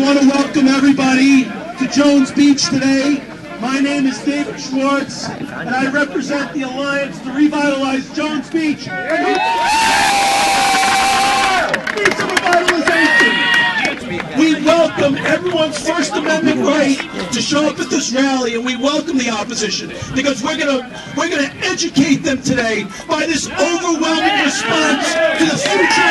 want to welcome everybody to Jones Beach today. My name is David Schwartz, and I represent the Alliance to Revitalize Jones Beach. It's a revitalization. We welcome everyone's First Amendment right to show up at this rally, and we welcome the opposition because we're gonna educate them today by this overwhelming response to the future of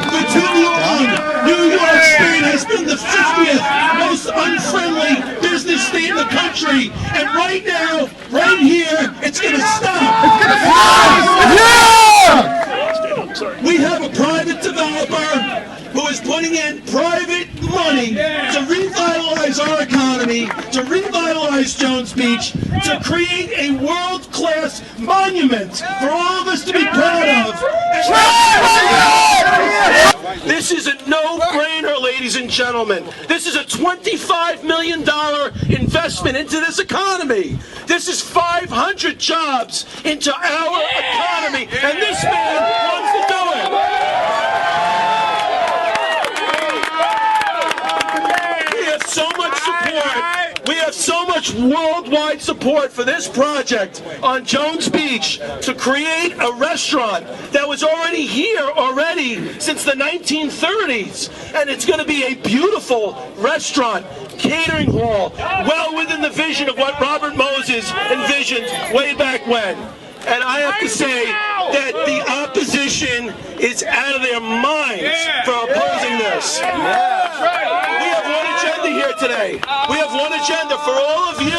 For too long, New York State has been the 50th most unfriendly business state in the country, and right now, right here, it's gonna stop. It's gonna stop. We have a private developer who is putting in private money to revitalize our economy, to revitalize Jones Beach, to create a world-class monument for all of us to be proud of. This is a no-brainer, ladies and gentlemen. This is a $25 million investment into this economy. This is 500 jobs into our economy, and this man wants to do it. We have so much support. We have so much worldwide support for this project on Jones Beach to create a restaurant that was already here since the 1930s, and it's going to be a beautiful restaurant, catering hall, well within the vision of what Robert Moses envisioned way back when. And I have to say that the opposition is out of their minds for opposing this. We have one agenda here today. We have one agenda for all of you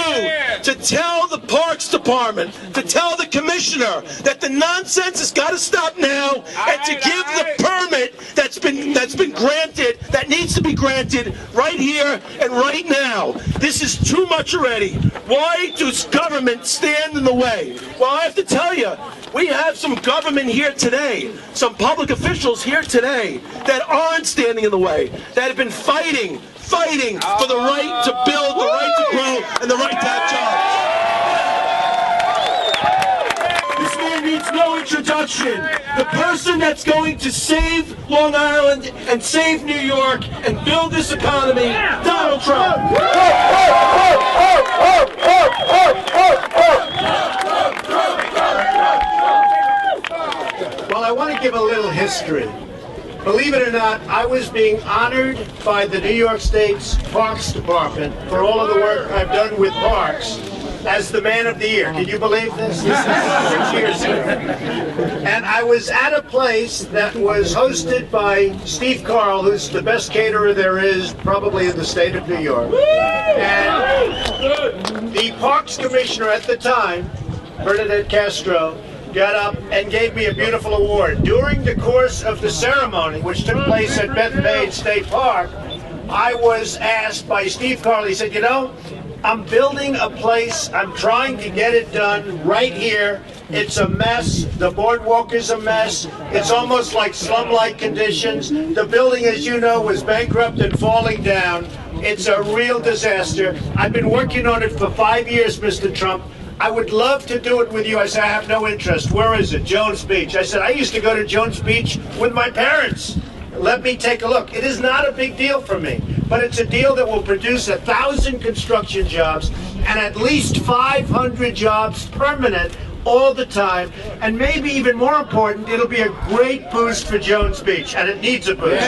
to tell the Parks Department, to tell the Commissioner that the nonsense has got to stop now, and to give the permit that's been granted, that needs to be granted right here and right now. This is too much already. Why does government stand in the way? Well, I have to tell you, we have some government here today, some public officials here today that aren't standing in the way, that have been fighting for the right to build, the right to grow, and the right to have jobs. This man needs no introduction. The person that's going to save Long Island and save New York and build this economy, Donald Trump. Well, I want to give a little history. Believe it or not, I was being honored by the New York State's Parks Department for all of the work I've done with parks as the Man of the Year. Can you believe this? This is 6 years ago. And I was at a place that was hosted by Steve Carl, who's the best caterer there is probably in the state of New York. And the Parks Commissioner at the time, Bernadette Castro, got up and gave me a beautiful award. During the course of the ceremony, which took place at Bethpage State Park, I was asked by Steve Carl, he said, you know, I'm building a place, I'm trying to get it done right here. It's a mess, the boardwalk is a mess, it's almost like slum-like conditions. The building, as you know, was bankrupt and falling down. It's a real disaster. I've been working on it for 5 years, Mr. Trump. I would love to do it with you. I said, I have no interest. Where is it? Jones Beach. I said, I used to go to Jones Beach with my parents. Let me take a look. It is not a big deal for me, but it's a deal that will produce 1,000 construction jobs and at least 500 jobs permanent all the time. And maybe even more important, it'll be a great boost for Jones Beach, and it needs a boost.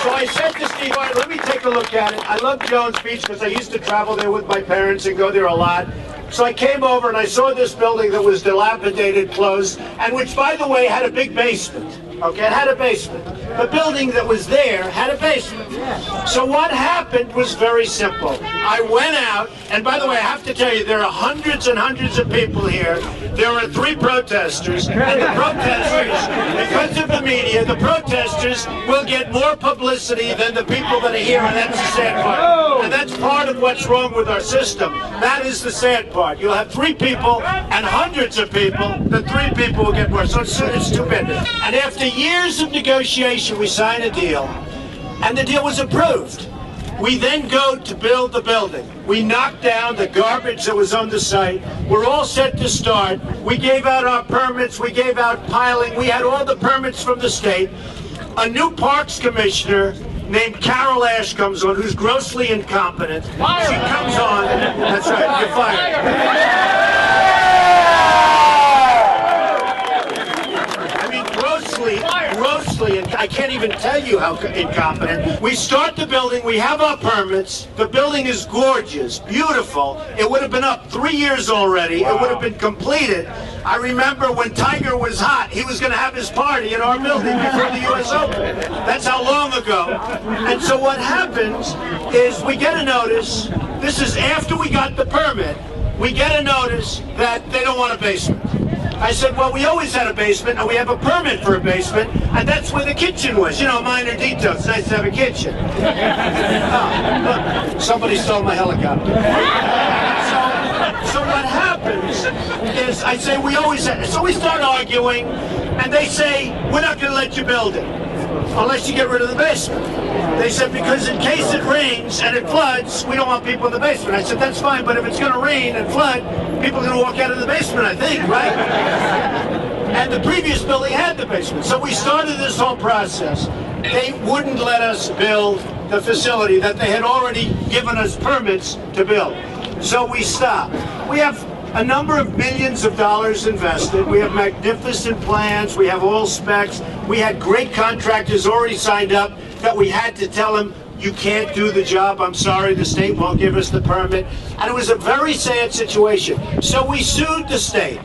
So I said to Steve, all right, let me take a look at it. I love Jones Beach because I used to travel there with my parents and go there a lot. So I came over and I saw this building that was dilapidated, closed, and which, by the way, had a big basement. Okay, it had a basement. The building that was there had a basement. So what happened was very simple. I went out, and by the way, I have to tell you, there are hundreds and hundreds of people here. There are 3 protesters, and the protesters, because of the media, the protesters will get more publicity than the people that are here, and that's the sad part. And that's part of what's wrong with our system. That is the sad part. You'll have 3 people and hundreds of people. The 3 people will get more. So it's too bad. And after years of negotiation, we signed a deal, and the deal was approved. We then go to build the building. We knock down the garbage that was on the site. We're all set to start. We gave out our permits. We gave out piling. We had all the permits from the state. A new parks commissioner named Carol Ash comes on, who's grossly incompetent. She comes on. That's right, you're fired. Grossly, and I can't even tell you how incompetent. We start the building, we have our permits, the building is gorgeous, beautiful. It would have been up 3 years already, It would have been completed. I remember when Tiger was hot, he was going to have his party in our building before the U.S. Open. That's how long ago. And so what happens is we get a notice, this is after we got the permit, we get a notice that they don't want a basement. I said, well, we always had a basement, and we have a permit for a basement, and that's where the kitchen was. You know, minor details. It's nice to have a kitchen. Oh, look, somebody stole my helicopter. So what happens is, I say, we always had it. So we start arguing, and they say, we're not going to let you build it unless you get rid of the basement. They said, because in case it rains and it floods, we don't want people in the basement. I said, that's fine, but if it's going to rain and flood, people are going to walk out of the basement, I think, right? And the previous building had the basement. So we started this whole process. They wouldn't let us build the facility that they had already given us permits to build. So we stopped. We have a number of millions of dollars invested. We have magnificent plans. We have all specs. We had great contractors already signed up that we had to tell them, you can't do the job. I'm sorry, the state won't give us the permit. And it was a very sad situation. So we sued the state.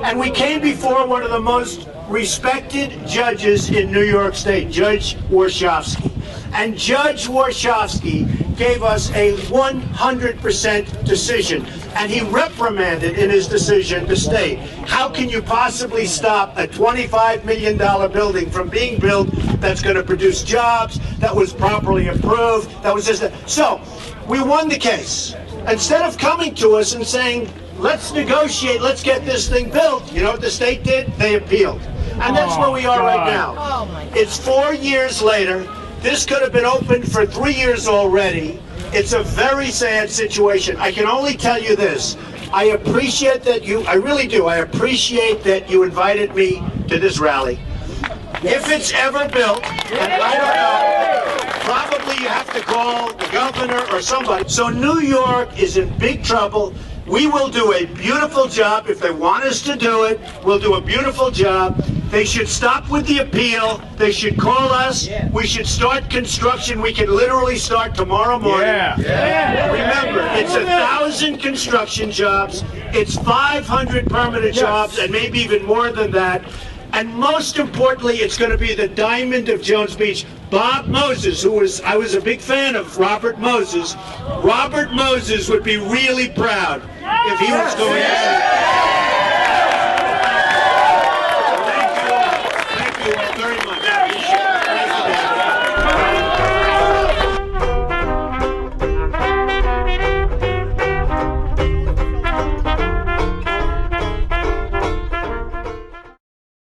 And we came before one of the most respected judges in New York State, Judge Warshawski. And Judge Warshawski gave us a 100% decision. And he reprimanded in his decision the state. How can you possibly stop a $25 million building from being built that's going to produce jobs, that was properly approved, that was just... So, we won the case. Instead of coming to us and saying, let's negotiate, let's get this thing built, you know what the state did? They appealed. And that's where we are right now. It's 4 years later. This could have been opened for 3 years already. It's a very sad situation. I can only tell you this. I appreciate that I really do, I appreciate that you invited me to this rally. If it's ever built, and I don't know, probably you have to call the governor or somebody. So New York is in big trouble. We will do a beautiful job. If they want us to do it, we'll do a beautiful job. They should stop with the appeal. They should call us. We should start construction. We can literally start tomorrow morning. Remember, it's 1,000 construction jobs. It's 500 permanent jobs, and maybe even more than that. And most importantly, it's going to be the diamond of Jones Beach. Bob Moses, I was a big fan of Robert Moses. Robert Moses would be really proud if he was going to